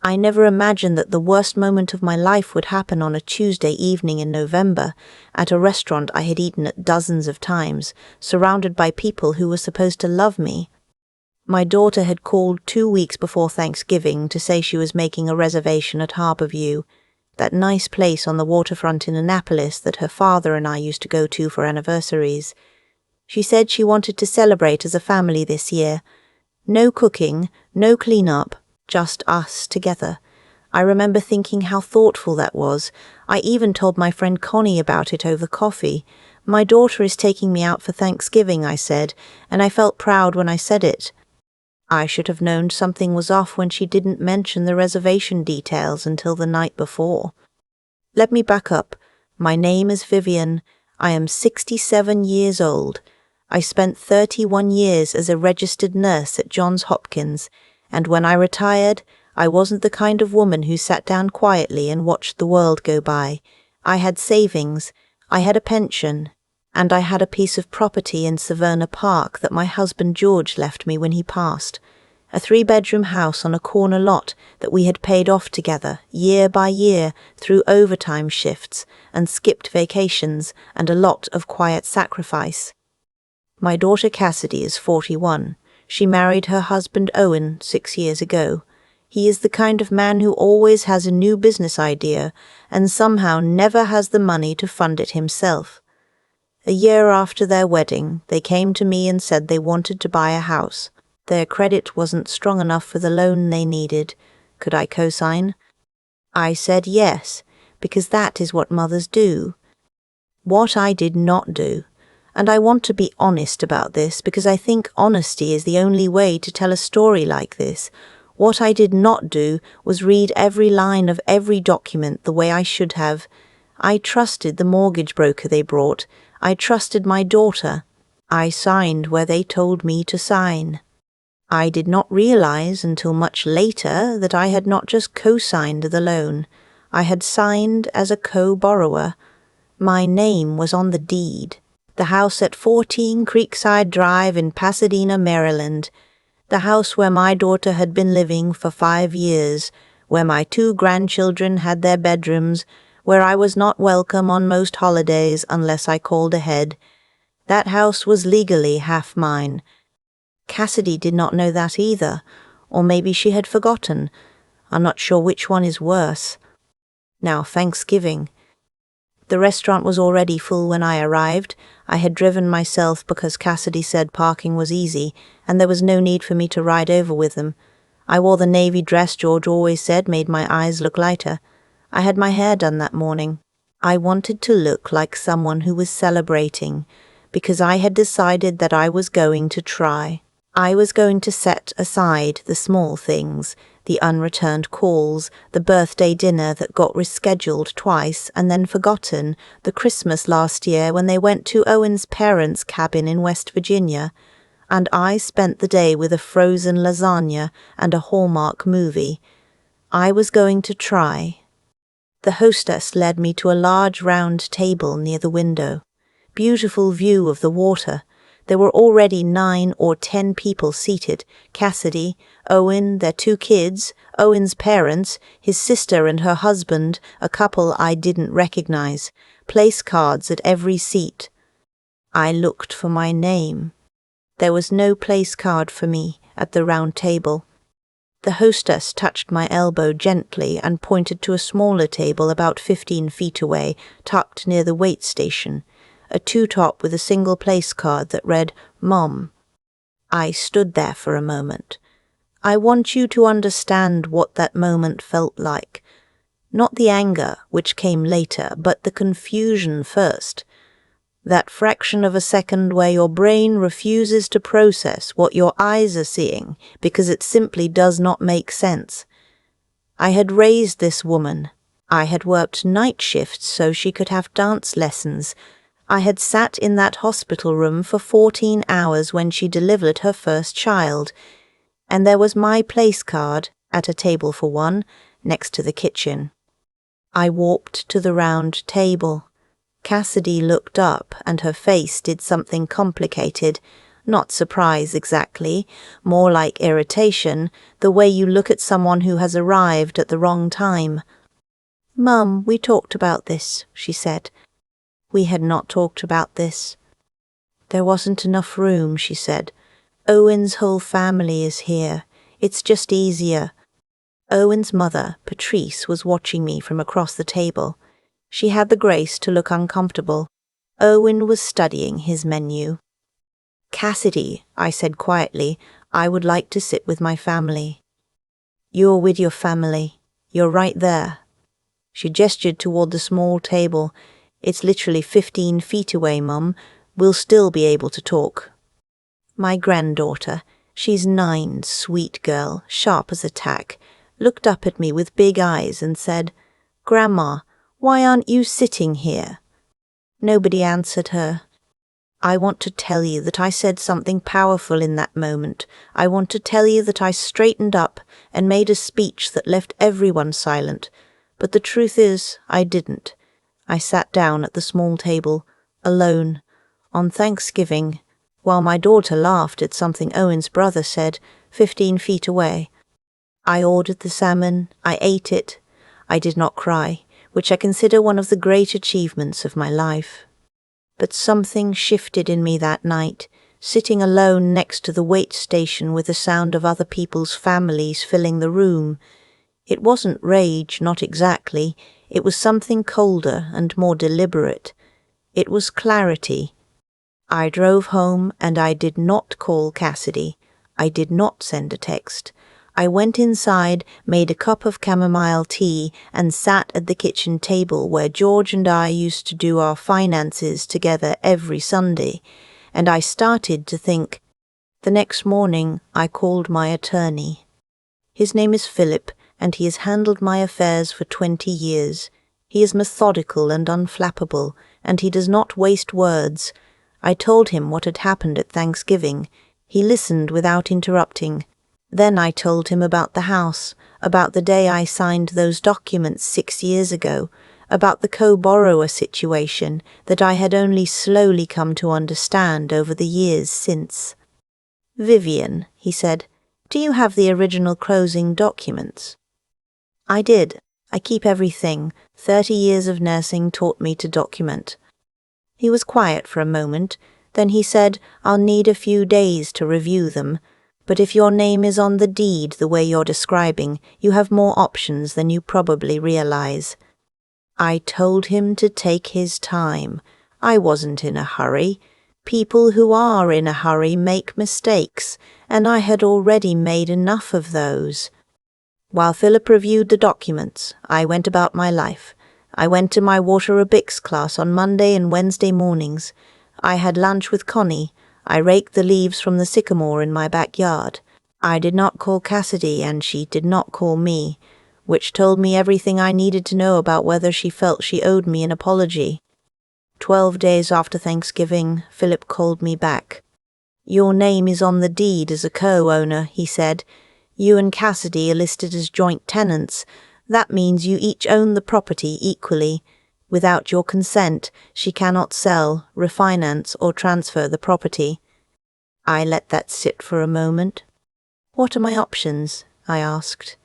I never imagined that the worst moment of my life would happen on a Tuesday evening in November, at a restaurant I had eaten at dozens of times, surrounded by people who were supposed to love me. My daughter had called 2 weeks before Thanksgiving to say she was making a reservation at Harborview, that nice place on the waterfront in Annapolis that her father and I used to go to for anniversaries. She said she wanted to celebrate as a family this year. No cooking, no clean-up, just us together. I remember thinking how thoughtful that was. I even told my friend Connie about it over coffee. "My daughter is taking me out for Thanksgiving," I said, and I felt proud when I said it. I should have known something was off when she didn't mention the reservation details until the night before. Let me back up. My name is Vivian. I am 67 years old. I spent 31 years as a registered nurse at Johns Hopkins, and when I retired, I wasn't the kind of woman who sat down quietly and watched the world go by. I had savings, I had a pension, and I had a piece of property in Severna Park that my husband George left me when he passed. A 3-bedroom house on a corner lot that we had paid off together, year by year, through overtime shifts and skipped vacations and a lot of quiet sacrifice. My daughter Cassidy is 41. She married her husband Owen 6 years ago. He is the kind of man who always has a new business idea and somehow never has the money to fund it himself. A year after their wedding, they came to me and said they wanted to buy a house. Their credit wasn't strong enough for the loan they needed. Could I co-sign? I said yes, because that is what mothers do. What I did not do, and I want to be honest about this because I think honesty is the only way to tell a story like this. What I did not do was read every line of every document the way I should have. I trusted the mortgage broker they brought. I trusted my daughter. I signed where they told me to sign. I did not realize until much later that I had not just co-signed the loan. I had signed as a co-borrower. My name was on the deed. The house at 14 Creekside Drive in Pasadena, Maryland. The house where my daughter had been living for 5 years, where my 2 grandchildren had their bedrooms, where I was not welcome on most holidays unless I called ahead. That house was legally half mine. Cassidy did not know that either, or maybe she had forgotten. I'm not sure which one is worse. Now, Thanksgiving. The restaurant was already full when I arrived. I had driven myself because Cassidy said parking was easy, and there was no need for me to ride over with them. I wore the navy dress George always said made my eyes look lighter. I had my hair done that morning. I wanted to look like someone who was celebrating, because I had decided that I was going to try. I was going to set aside the small things, the unreturned calls, the birthday dinner that got rescheduled twice and then forgotten, the Christmas last year when they went to Owen's parents' cabin in West Virginia, and I spent the day with a frozen lasagna and a Hallmark movie. I was going to try. The hostess led me to a large round table near the window. Beautiful view of the water. There were already 9 or 10 people seated. Cassidy, Owen, their 2 kids, Owen's parents, his sister and her husband, a couple I didn't recognize, place cards at every seat. I looked for my name. There was no place card for me at the round table. The hostess touched my elbow gently and pointed to a smaller table about 15 feet away, tucked near the wait station. A 2-top with a single place card that read, Mom. I stood there for a moment. I want you to understand what that moment felt like. Not the anger, which came later, but the confusion first. That fraction of a second where your brain refuses to process what your eyes are seeing because it simply does not make sense. I had raised this woman. I had worked night shifts so she could have dance lessons. I had sat in that hospital room for 14 hours when she delivered her first child, and there was my place card at a table for one next to the kitchen. I walked to the round table. Cassidy looked up and her face did something complicated, Not surprise exactly, more like irritation, the way you look at someone who has arrived at the wrong time. "Mum, we talked about this," she said. We had not talked about this. "There wasn't enough room," she said. "Owen's whole family is here. It's just easier." Owen's mother, Patrice, was watching me from across the table. She had the grace to look uncomfortable. Owen was studying his menu. "Cassidy," I said quietly, "I would like to sit with my family." "You're with your family. You're right there." She gestured toward the small table. "It's literally 15 feet away, Mum. We'll still be able to talk." My granddaughter, she's 9, sweet girl, sharp as a tack, looked up at me with big eyes and said, "Grandma, why aren't you sitting here?" Nobody answered her. I want to tell you that I said something powerful in that moment. I want to tell you that I straightened up and made a speech that left everyone silent. But the truth is, I didn't. I sat down at the small table, alone, on Thanksgiving, while my daughter laughed at something Owen's brother said, 15 feet away. I ordered the salmon, I ate it. I did not cry, which I consider one of the great achievements of my life. But something shifted in me that night, sitting alone next to the wait station with the sound of other people's families filling the room. It wasn't rage, not exactly. It was something colder and more deliberate. It was clarity. I drove home and I did not call Cassidy. I did not send a text. I went inside, made a cup of chamomile tea, and sat at the kitchen table where George and I used to do our finances together every Sunday, and I started to think. The next morning I called my attorney. His name is Philip, and he has handled my affairs for 20 years. He is methodical and unflappable, and he does not waste words. I told him what had happened at Thanksgiving. He listened without interrupting. Then I told him about the house, about the day I signed those documents 6 years ago, about the co-borrower situation that I had only slowly come to understand over the years since. "Vivian," he said, "do you have the original closing documents?" I did. I keep everything. 30 years of nursing taught me to document. He was quiet for a moment. Then he said, "I'll need a few days to review them. But if your name is on the deed the way you're describing, you have more options than you probably realize." I told him to take his time. I wasn't in a hurry. People who are in a hurry make mistakes, and I had already made enough of those. While Philip reviewed the documents, I went about my life. I went to my water aerobics class on Monday and Wednesday mornings. I had lunch with Connie. I raked the leaves from the sycamore in my backyard. I did not call Cassidy, and she did not call me, which told me everything I needed to know about whether she felt she owed me an apology. 12 days after Thanksgiving, Philip called me back. "Your name is on the deed as a co-owner," he said. "You and Cassidy are listed as joint tenants. That means you each own the property equally. Without your consent, she cannot sell, refinance, or transfer the property." I let that sit for a moment. "What are my options?" I asked.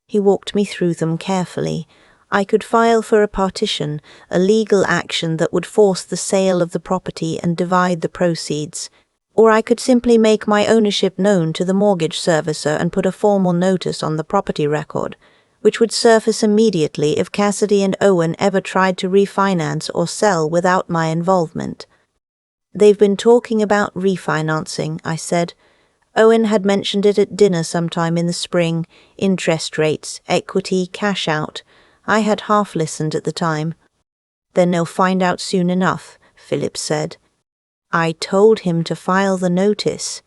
He walked me through them carefully. I could file for a partition, a legal action that would force the sale of the property and divide the proceeds. Or I could simply make my ownership known to the mortgage servicer and put a formal notice on the property record, which would surface immediately if Cassidy and Owen ever tried to refinance or sell without my involvement. "They've been talking about refinancing," I said. Owen had mentioned it at dinner sometime in the spring, interest rates, equity, cash out. I had half listened at the time. "Then they'll find out soon enough," Philip said. I told him to file the notice.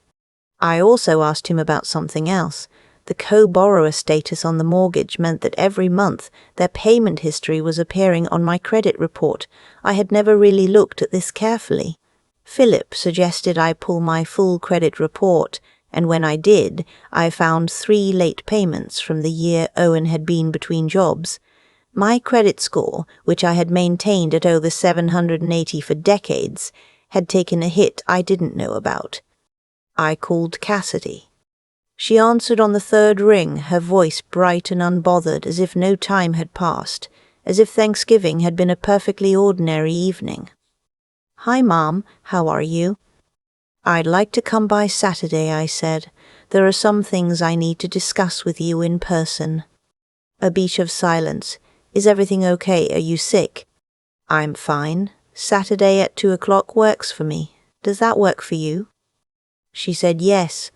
I also asked him about something else. The co-borrower status on the mortgage meant that every month their payment history was appearing on my credit report. I had never really looked at this carefully. Philip suggested I pull my full credit report, and when I did, I found 3 late payments from the year Owen had been between jobs. My credit score, which I had maintained at over 780 for decades, had taken a hit I didn't know about. I called Cassidy. She answered on the third ring, her voice bright and unbothered, as if no time had passed, as if Thanksgiving had been a perfectly ordinary evening. "Hi, Mom. How are you?" "I'd like to come by Saturday," I said. "There are some things I need to discuss with you in person." A beat of silence. "Is everything okay? Are you sick?" "I'm fine. Saturday at 2 o'clock works for me. Does that work for you?" She said yes.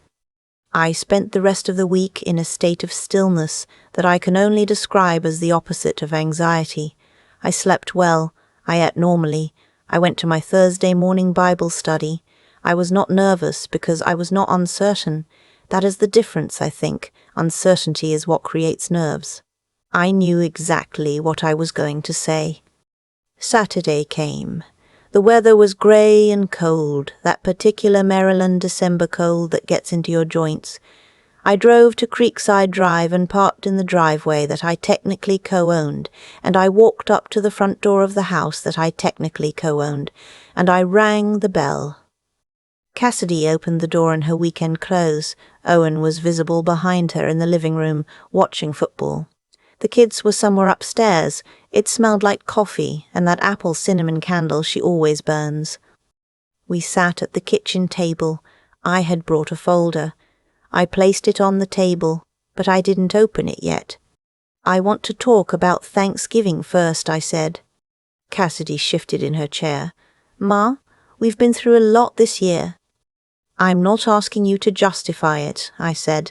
I spent the rest of the week in a state of stillness that I can only describe as the opposite of anxiety. I slept well. I ate normally. I went to my Thursday morning Bible study. I was not nervous because I was not uncertain. That is the difference, I think. Uncertainty is what creates nerves. I knew exactly what I was going to say. Saturday came. The weather was grey and cold, that particular Maryland December cold that gets into your joints. I drove to Creekside Drive and parked in the driveway that I technically co-owned, and I walked up to the front door of the house that I technically co-owned, and I rang the bell. Cassidy opened the door in her weekend clothes. Owen was visible behind her in the living room, watching football. The kids were somewhere upstairs. It smelled like coffee and that apple cinnamon candle she always burns. We sat at the kitchen table. I had brought a folder. I placed it on the table, but I didn't open it yet. "I want to talk about Thanksgiving first," I said. Cassidy shifted in her chair. "Ma, we've been through a lot this year." "I'm not asking you to justify it," I said.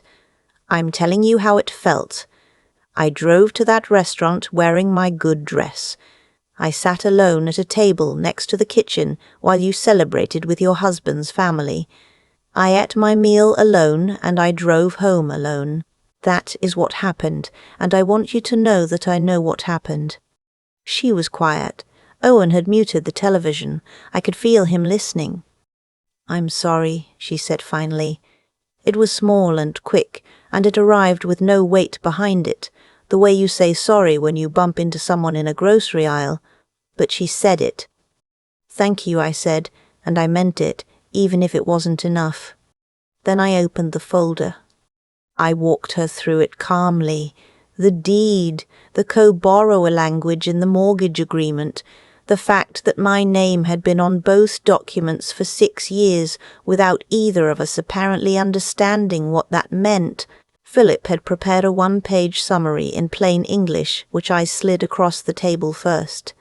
"I'm telling you how it felt. I drove to that restaurant wearing my good dress. I sat alone at a table next to the kitchen while you celebrated with your husband's family. I ate my meal alone and I drove home alone. That is what happened, and I want you to know that I know what happened." She was quiet. Owen had muted the television. I could feel him listening. "I'm sorry," she said finally. It was small and quick, and it arrived with no weight behind it, the way you say sorry when you bump into someone in a grocery aisle. But she said it. "Thank you," I said, and I meant it, even if it wasn't enough. Then I opened the folder. I walked her through it calmly. The deed, the co-borrower language in the mortgage agreement, the fact that my name had been on both documents for 6 years without either of us apparently understanding what that meant. Philip had prepared a 1-page summary in plain English, which I slid across the table first.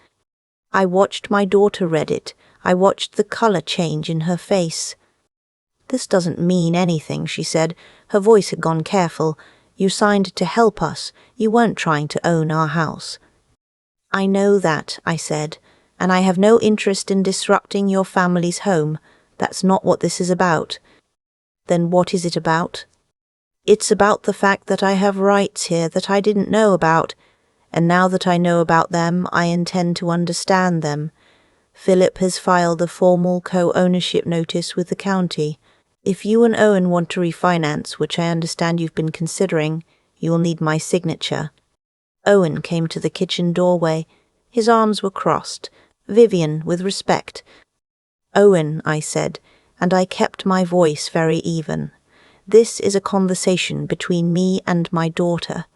I watched my daughter read it. I watched the color change in her face. "This doesn't mean anything," she said. Her voice had gone careful. "You signed to help us. You weren't trying to own our house." "I know that," I said, "and I have no interest in disrupting your family's home. That's not what this is about." "Then what is it about?" "It's about the fact that I have rights here that I didn't know about, and now that I know about them, I intend to understand them. Philip has filed a formal co-ownership notice with the county. If you and Owen want to refinance, which I understand you've been considering, you'll need my signature." Owen came to the kitchen doorway. His arms were crossed. "Vivian, with respect." "Owen," I said, and I kept my voice very even. "This is a conversation between me and my daughter."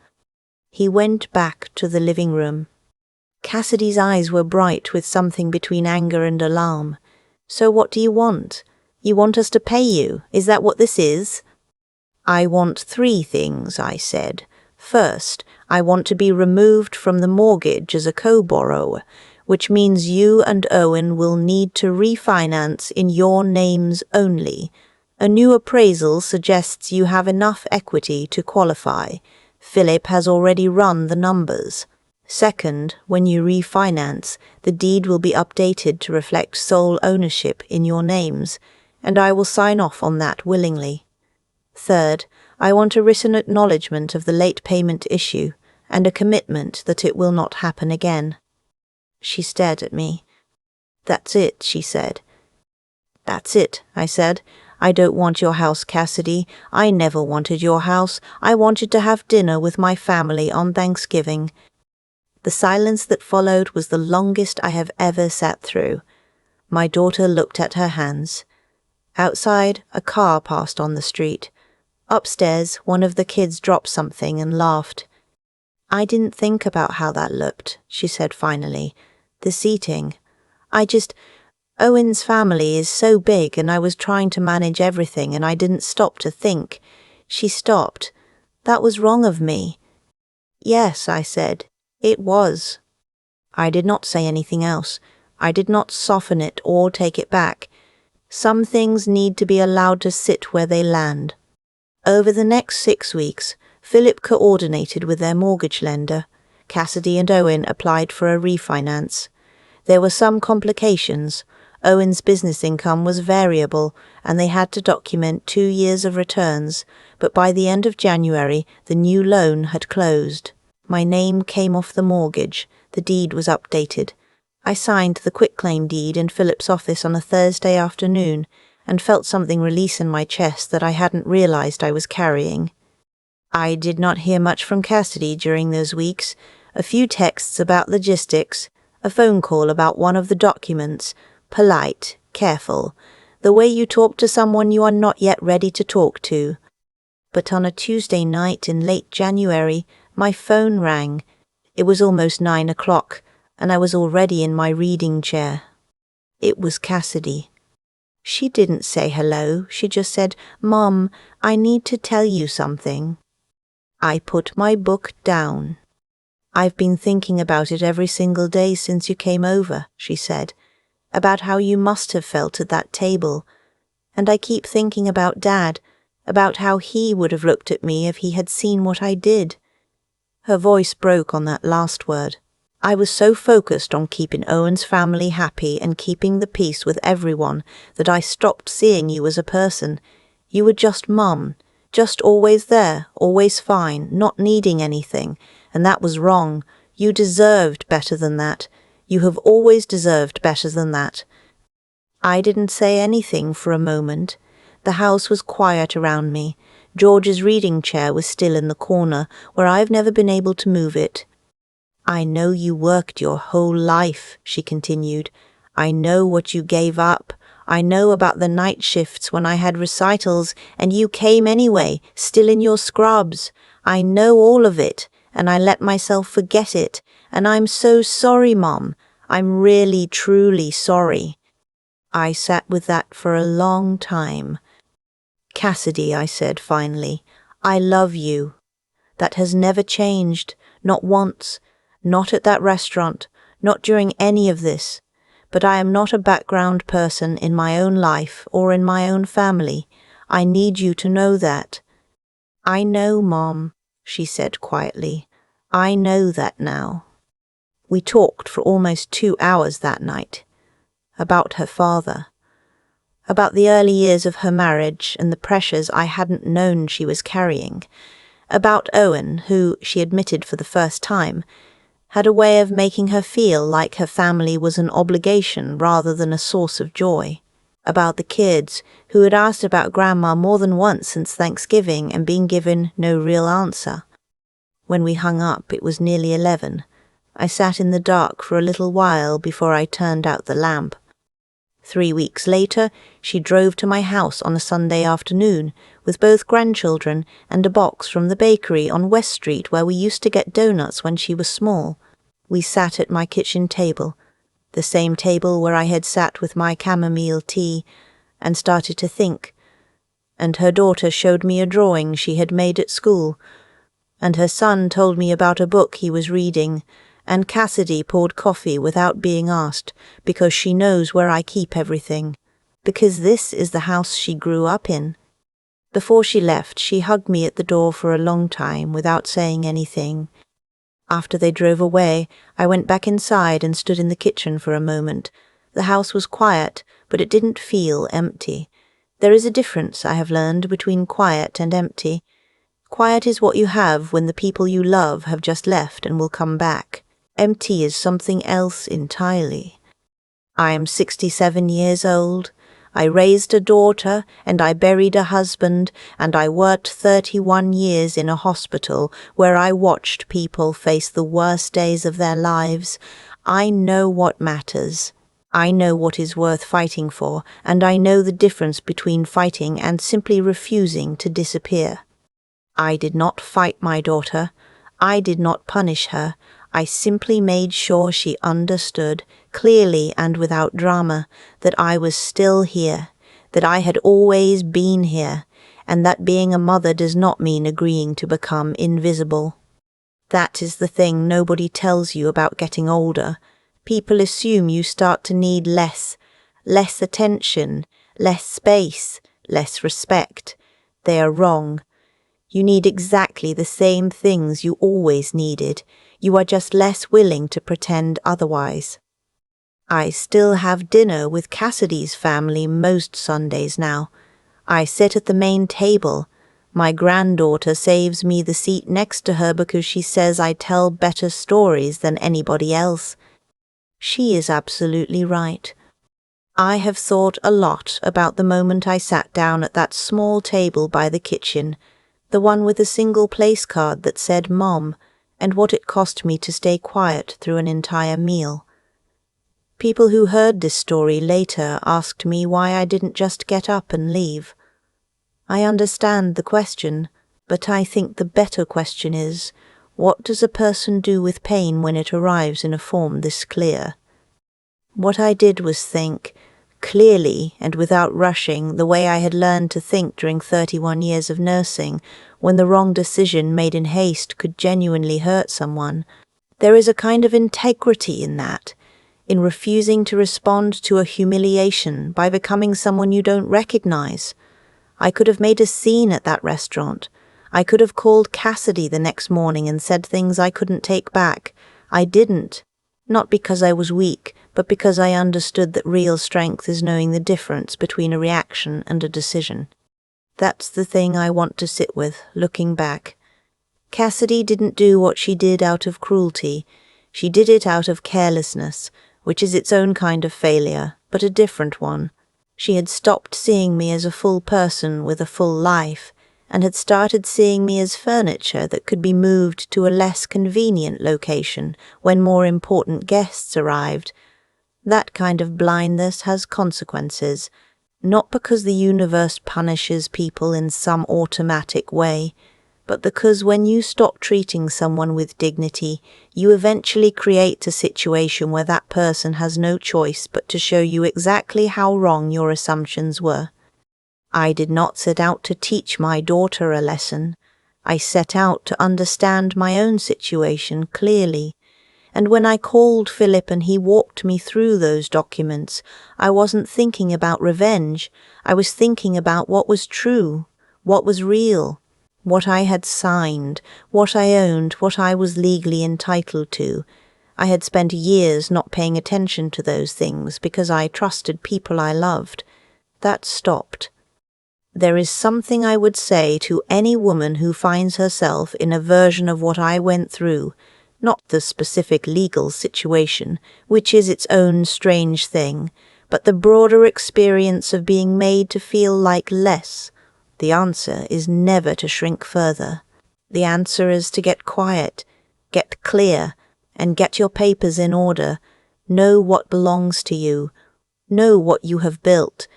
He went back to the living room. Cassidy's eyes were bright with something between anger and alarm. "So what do you want? You want us to pay you? Is that what this is?" "I want 3 things," I said. "First, I want to be removed from the mortgage as a co-borrower, which means you and Owen will need to refinance in your names only. A new appraisal suggests you have enough equity to qualify. Philip has already run the numbers. Second, when you refinance, the deed will be updated to reflect sole ownership in your names, and I will sign off on that willingly. Third, I want a written acknowledgement of the late payment issue and a commitment that it will not happen again." She stared at me. "That's it," she said. "That's it," I said. "I don't want your house, Cassidy. I never wanted your house. I wanted to have dinner with my family on Thanksgiving." The silence that followed was the longest I have ever sat through. My daughter looked at her hands. Outside, a car passed on the street. Upstairs, one of the kids dropped something and laughed. "I didn't think about how that looked," she said finally. "The seating. Owen's family is so big and I was trying to manage everything and I didn't stop to think." She stopped. "That was wrong of me." "Yes," I said. "It was." I did not say anything else. I did not soften it or take it back. Some things need to be allowed to sit where they land. Over the next 6 weeks, Philip coordinated with their mortgage lender. Cassidy and Owen applied for a refinance. There were some complications. Owen's business income was variable, and they had to document 2 years of returns, but by the end of January, the new loan had closed. My name came off the mortgage. The deed was updated. I signed the quitclaim deed in Philip's office on a Thursday afternoon and felt something release in my chest that I hadn't realized I was carrying. I did not hear much from Cassidy during those weeks. A few texts about logistics, a phone call about one of the documents, polite, careful, the way you talk to someone you are not yet ready to talk to. But on a Tuesday night in late January, my phone rang. It was almost 9 o'clock, and I was already in my reading chair. It was Cassidy. She didn't say hello, she just said, "Mom, I need to tell you something." I put my book down. "I've been thinking about it every single day since you came over," she said, "about how you must have felt at that table. And I keep thinking about Dad, about how he would have looked at me if he had seen what I did." Her voice broke on that last word. I was so focused on keeping Owen's family happy and keeping the peace with everyone that I stopped seeing you as a person. You were just Mum, just always there, always fine, not needing anything, and that was wrong. You deserved better than that. You have always deserved better than that. I didn't say anything for a moment. The house was quiet around me. George's reading chair was still in the corner, where I've never been able to move it. "I know you worked your whole life," she continued. "I know what you gave up. I know about the night shifts when I had recitals and you came anyway, still in your scrubs. I know all of it, and I let myself forget it. And I'm so sorry, Mom. I'm really, truly sorry." I sat with that for a long time. "Cassidy," I said finally, "I love you. That has never changed, not once. Not at that restaurant, not during any of this. But I am not a background person in my own life or in my own family. I need you to know that." "I know, Mom," she said quietly. "I know that now." We talked for almost 2 hours that night. About her father. About the early years of her marriage and the pressures I hadn't known she was carrying. About Owen, who, she admitted for the first time, had a way of making her feel like her family was an obligation rather than a source of joy. About the kids, who had asked about Grandma more than once since Thanksgiving and been given no real answer. When we hung up, it was nearly 11. I sat in the dark for a little while before I turned out the lamp. 3 weeks later, she drove to my house on a Sunday afternoon with both grandchildren and a box from the bakery on West Street where we used to get donuts when she was small. We sat at my kitchen table, the same table where I had sat with my chamomile tea, and started to think. And her daughter showed me a drawing she had made at school, and her son told me about a book he was reading, and Cassidy poured coffee without being asked, because she knows where I keep everything, because this is the house she grew up in. Before she left, she hugged me at the door for a long time without saying anything. After they drove away, I went back inside and stood in the kitchen for a moment. The house was quiet, but it didn't feel empty. There is a difference, I have learned, between quiet and empty. Quiet is what you have when the people you love have just left and will come back. Empty is something else entirely. I am 67 years old. I raised a daughter, and I buried a husband, and I worked 31 years in a hospital where I watched people face the worst days of their lives. I know what matters. I know what is worth fighting for, and I know the difference between fighting and simply refusing to disappear. I did not fight my daughter. I did not punish her. I simply made sure she understood, clearly and without drama, that I was still here, that I had always been here, and that being a mother does not mean agreeing to become invisible. That is the thing nobody tells you about getting older. People assume you start to need less attention, less space, less respect. They are wrong. You need exactly the same things you always needed. You are just less willing to pretend otherwise. I still have dinner with Cassidy's family most Sundays now. I sit at the main table. My granddaughter saves me the seat next to her because she says I tell better stories than anybody else. She is absolutely right. I have thought a lot about the moment I sat down at that small table by the kitchen, the one with a single place card that said Mom, and what it cost me to stay quiet through an entire meal. People who heard this story later asked me why I didn't just get up and leave. I understand the question, but I think the better question is, what does a person do with pain when it arrives in a form this clear? What I did was think, clearly and without rushing, the way I had learned to think during 31 years of nursing, when the wrong decision made in haste could genuinely hurt someone. There is a kind of integrity in that, in refusing to respond to a humiliation by becoming someone you don't recognize. I could have made a scene at that restaurant. I could have called Cassidy the next morning and said things I couldn't take back. I didn't. Not because I was weak, but because I understood that real strength is knowing the difference between a reaction and a decision. That's the thing I want to sit with, looking back. Cassidy didn't do what she did out of cruelty. She did it out of carelessness, which is its own kind of failure, but a different one. She had stopped seeing me as a full person with a full life, and had started seeing me as furniture that could be moved to a less convenient location when more important guests arrived. That kind of blindness has consequences, not because the universe punishes people in some automatic way, but because when you stop treating someone with dignity, you eventually create a situation where that person has no choice but to show you exactly how wrong your assumptions were. I did not set out to teach my daughter a lesson. I set out to understand my own situation clearly. And when I called Philip and he walked me through those documents, I wasn't thinking about revenge. I was thinking about what was true, what was real, what I had signed, what I owned, what I was legally entitled to. I had spent years not paying attention to those things because I trusted people I loved. That stopped. There is something I would say to any woman who finds herself in a version of what I went through, not the specific legal situation, which is its own strange thing, but the broader experience of being made to feel like less. The answer is never to shrink further. The answer is to get quiet, get clear, and get your papers in order. Know what belongs to you. Know what you have built.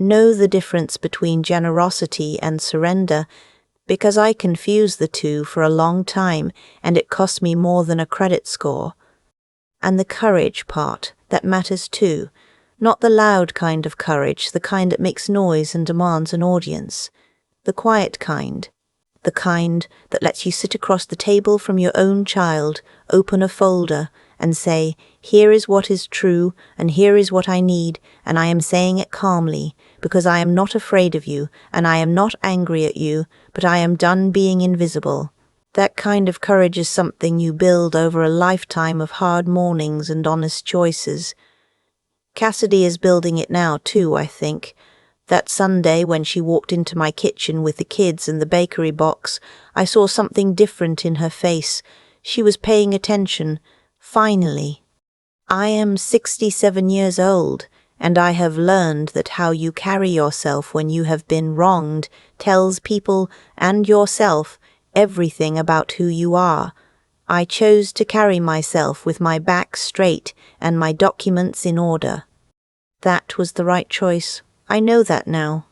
Know the difference between generosity and surrender, because I confused the two for a long time, and it cost me more than a credit score. And the courage part, that matters too. Not the loud kind of courage, the kind that makes noise and demands an audience. The quiet kind. The kind that lets you sit across the table from your own child, open a folder, and say, here is what is true, and here is what I need, and I am saying it calmly, because I am not afraid of you, and I am not angry at you, but I am done being invisible. That kind of courage is something you build over a lifetime of hard mornings and honest choices. Cassidy is building it now too, I think. That Sunday when she walked into my kitchen with the kids and the bakery box, I saw something different in her face. She was paying attention. Finally. I am 67 years old, and I have learned that how you carry yourself when you have been wronged tells people and yourself everything about who you are. I chose to carry myself with my back straight and my documents in order. That was the right choice. I know that now.